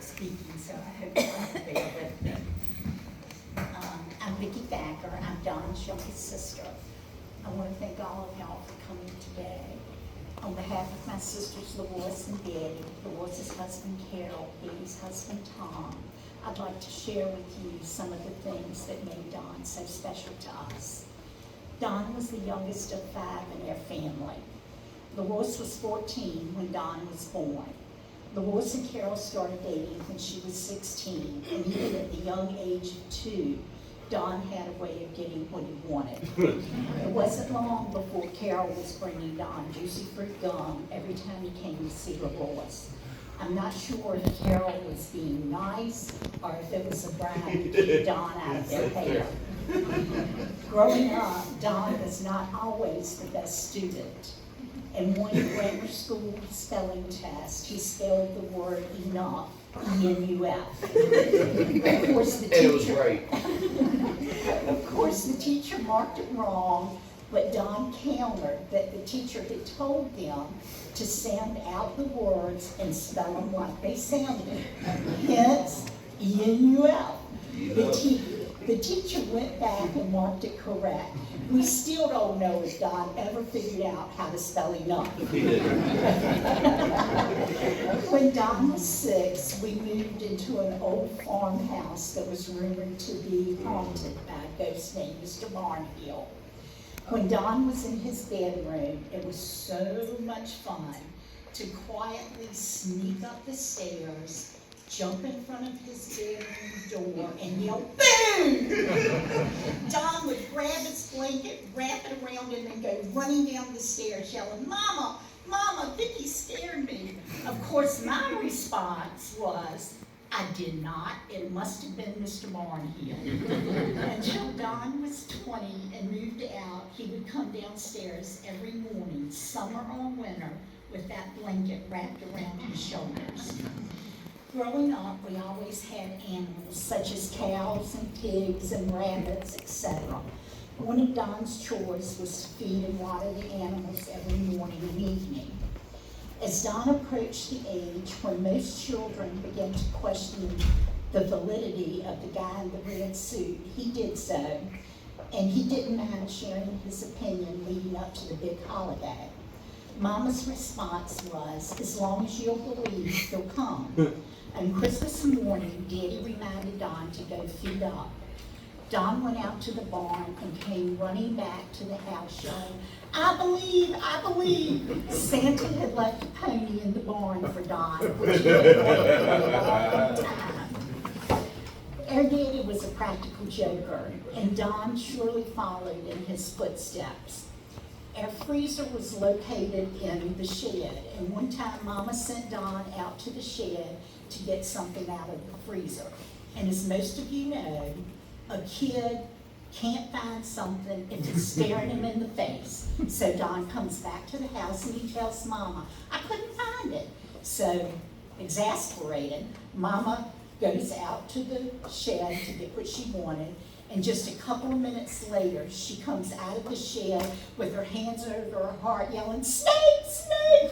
speaking, so I hope you will bear with me. I'm Vicki Thacker. I'm Don's youngest sister. I want to thank all of y'all for coming today. On behalf of my sisters Lois and Betty, Lois's husband Carol, Betty's husband Tom, I'd like to share with you some of the things that made Don so special to us. Don was the youngest of 5 in their family. Lois was 14 when Don was born. Lois and Carol started dating when she was 16, and even at the young age of 2, Don had a way of getting what he wanted. It wasn't long before Carol was bringing Don juicy fruit gum every time he came to see Lois. I'm not sure if Carol was being nice or if it was a bribe to keep Don out of their hair. Growing up, Don was not always the best student. In one grammar school spelling test, he spelled the word enough, E-N-U-F. Of course, the teacher, it was right. Of course, the teacher marked it wrong, but Don countered that the teacher had told them to sound out the words and spell them like they sounded. Hence, E-N-U-F. The teacher went back and marked it correct. We still don't know if Don ever figured out how to spell enough. When Don was 6, we moved into an old farmhouse that was rumored to be haunted by a ghost named Mr. Barnhill. When Don was in his bedroom, it was so much fun to quietly sneak up the stairs, jump in front of his bedroom door, and yell, "Boom!" Don would grab his blanket, wrap it around him, and go running down the stairs, yelling, "Mama, Mama, Vicki scared me." Of course, my response was, "I did not. It must have been Mr. Barnhill." Until Don was 20 and moved out, he would come downstairs every morning, summer or winter, with that blanket wrapped around his shoulders. Growing up, we always had animals such as cows and pigs and rabbits, etc. One of Don's chores was to feed and water the animals every morning and evening. As Don approached the age when most children began to question the validity of the guy in the red suit, he did so, and he didn't mind sharing his opinion leading up to the big holiday. Mama's response was, "As long as you'll believe, he'll come." On Christmas morning, Daddy reminded Don to go feed up. Don went out to the barn and came running back to the house yelling, I believe. Santa had left a pony in the barn for Don, which he had waited for a long time. Our Daddy was a practical joker, and Don surely followed in his footsteps. Our freezer was located in the shed, and one time Mama sent Don out to the shed to get something out of the freezer. And as most of you know, a kid can't find something if it's staring him in the face. So Don comes back to the house and he tells Mama, "I couldn't find it." So, exasperated, Mama goes out to the shed to get what she wanted, and just a couple of minutes later, she comes out of the shed with her hands over her heart yelling, "Snake, snake!"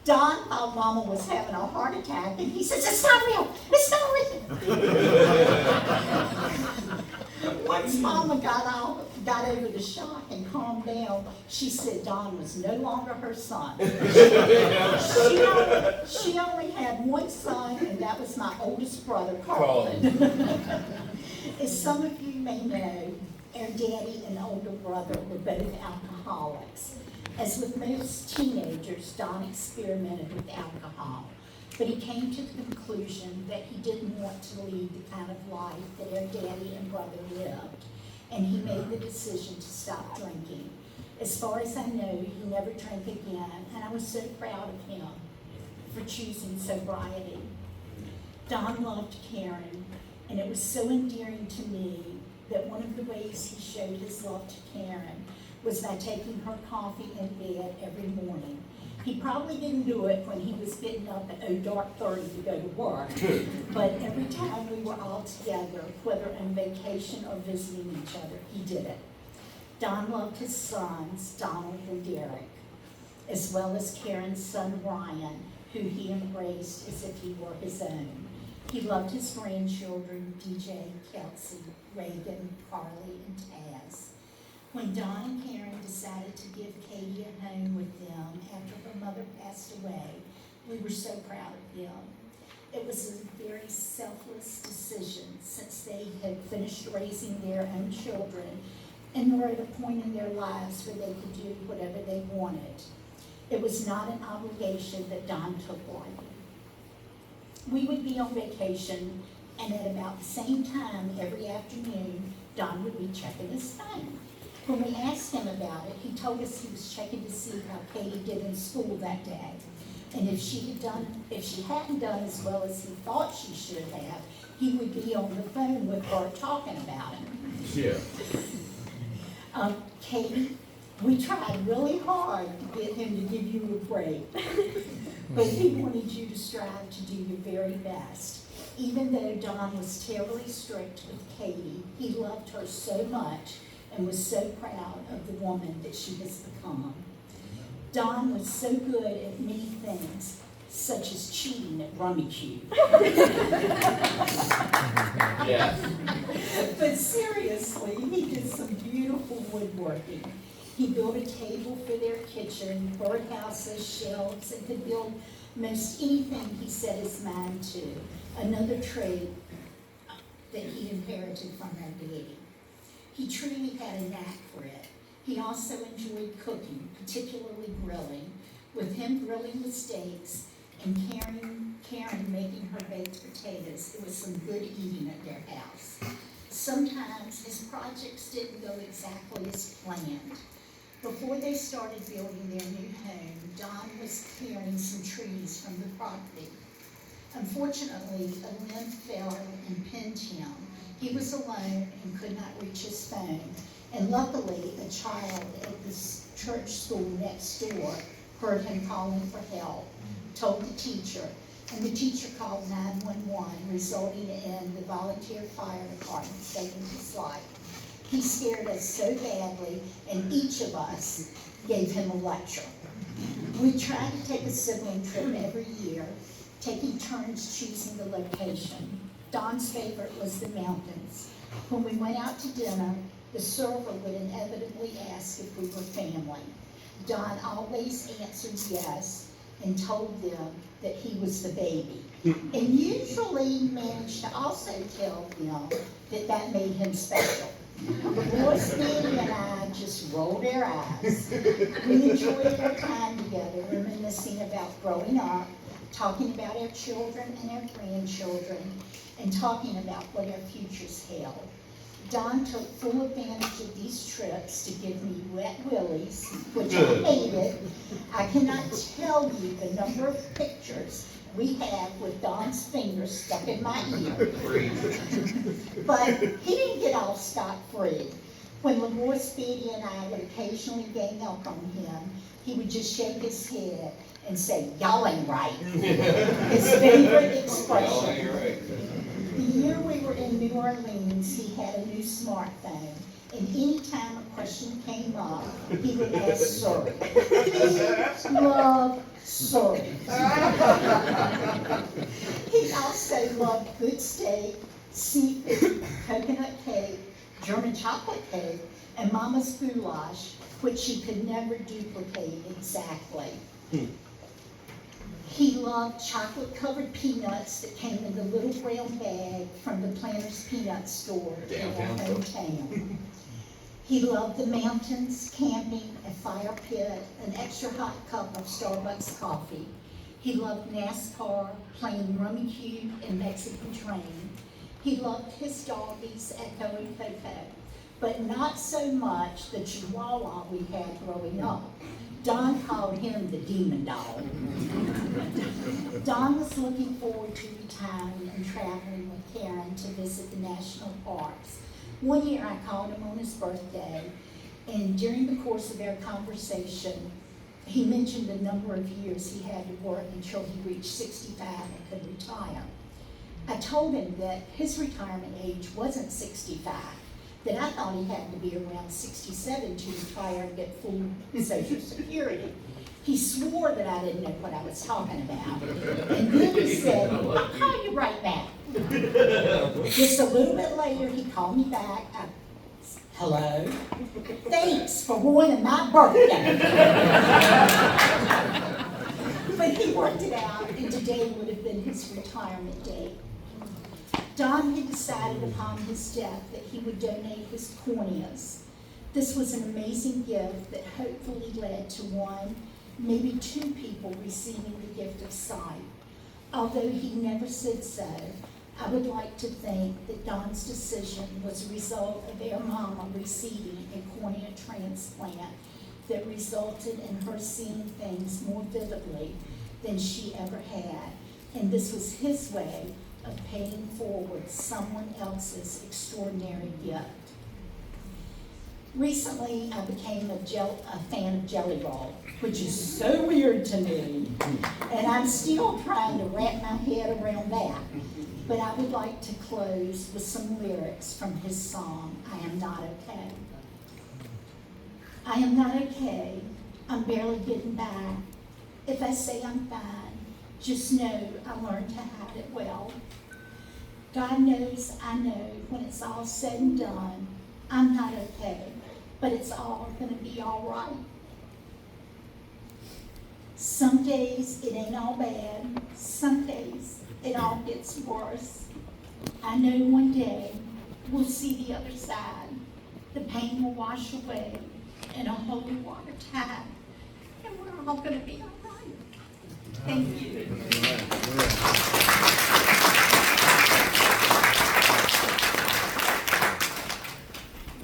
Don thought Mama was having a heart attack, and he says, "It's not real, it's not real." Once Mama got over the shock and calmed down, she said Don was no longer her son. She only had one son, and that was my oldest brother, Carlton. As some of you may know, our daddy and older brother were both alcoholics. As with most teenagers, Don experimented with alcohol, but he came to the conclusion that he didn't want to lead the kind of life that our daddy and brother lived, and he made the decision to stop drinking. As far as I know, he never drank again, and I was so proud of him for choosing sobriety. Don loved Karen, and it was so endearing to me that one of the ways he showed his love to Karen was by taking her coffee in bed every morning. He probably didn't do it when he was getting up at dark 30 to go to work, but every time we were all together, whether on vacation or visiting each other, he did it. Don loved his sons, Donald and Derek, as well as Karen's son, Ryan, who he embraced as if he were his own. He loved his grandchildren, DJ, Kelsey, Reagan, Carly, and Taz. When Don and Karen decided to give Katie a home with them after her mother passed away, we were so proud of them. It was a very selfless decision since they had finished raising their own children and were at a point in their lives where they could do whatever they wanted. It was not an obligation that Don took lightly. We would be on vacation, and at about the same time every afternoon, Don would be checking his phone. When we asked him about it, he told us he was checking to see how Katie did in school that day. And if she hadn't done as well as he thought she should have, he would be on the phone with her talking about it. Yeah. Katie, we tried really hard to get him to give you a break, but he wanted you to strive to do your very best. Even though Don was terribly strict with Katie, he loved her so much and was so proud of the woman that she has become. Don was so good at many things, such as cheating at Rummikub. Yes. But seriously, he did some beautiful woodworking. He built a table for their kitchen, birdhouses, shelves, and could build most anything he set his mind to, another trait that he inherited from our daddy. He truly had a knack for it. He also enjoyed cooking, particularly grilling, with him grilling the steaks and Karen making her baked potatoes. It was some good eating at their house. Sometimes his projects didn't go exactly as planned. Before they started building their new home, Don was clearing some trees from the property. Unfortunately, a limb fell and pinned him. He was alone and could not reach his phone. And luckily, a child at the church school next door heard him calling for help, told the teacher, and the teacher called 911, resulting in the volunteer fire department saving his life. He scared us so badly, and each of us gave him a lecture. We tried to take a sibling trip every year, taking turns choosing the location. Don's favorite was the mountains. When we went out to dinner, the server would inevitably ask if we were family. Don always answered yes and told them that he was the baby, and usually managed to also tell them that that made him special. Boys, Daddy, and I just rolled our eyes. We enjoyed our time together, reminiscing about growing up, talking about our children and our grandchildren, and talking about what our futures held. Don took full advantage of these trips to give me wet willies, which I hated. I cannot tell you the number of pictures we have with Don's fingers stuck in my ear. But he didn't get off scot-free. When Lamore, Speedy, and I would occasionally gang up on him, he would just shake his head and say, "Y'all ain't right." His favorite expression. The year we were in New Orleans, he had a new smartphone, and any time a question came up, he would ask Surrey. He loved Surrey. He also loved good steak, seafood, coconut cake, German chocolate cake, and Mama's goulash, which he could never duplicate exactly. He loved chocolate-covered peanuts that came in the little brown bag from the Planters Peanut Store in our hometown. He loved the mountains, camping, a fire pit, an extra hot cup of Starbucks coffee. He loved NASCAR, playing Rummikub and Mexican Train. He loved his doggies, Echo and Coco, but not so much the Chihuahua we had growing up. Don called him the demon dog. Don was looking forward to retiring and traveling with Karen to visit the national parks. One year I called him on his birthday, and during the course of our conversation, he mentioned the number of years he had to work until he reached 65 and could retire. I told him that his retirement age wasn't 65, that I thought he had to be around 67 to retire and get full Social Security. He swore that I didn't know what I was talking about. And then he said, I'll call you right back. Just a little bit later, he called me back. Hello? Thanks for ruining my birthday. But he worked it out, and today would have been his retirement day. Don had decided upon his death that he would donate his corneas. This was an amazing gift that hopefully led to one, maybe two people receiving the gift of sight. Although he never said so, I would like to think that Don's decision was a result of their mama receiving a cornea transplant that resulted in her seeing things more vividly than she ever had. And this was his way of paying forward someone else's extraordinary gift. Recently, I became a fan of Jelly Roll, which is so weird to me, and I'm still trying to wrap my head around that. But I would like to close with some lyrics from his song, I Am Not Okay. I am not okay, I'm barely getting by. If I say I'm fine, just know I learned to hide it well. God knows I know when it's all said and done, I'm not okay, but it's all gonna be all right. Some days it ain't all bad, some days it all gets worse. I know one day we'll see the other side. The pain will wash away in a holy water tide, and we're all gonna be all right. Thank you.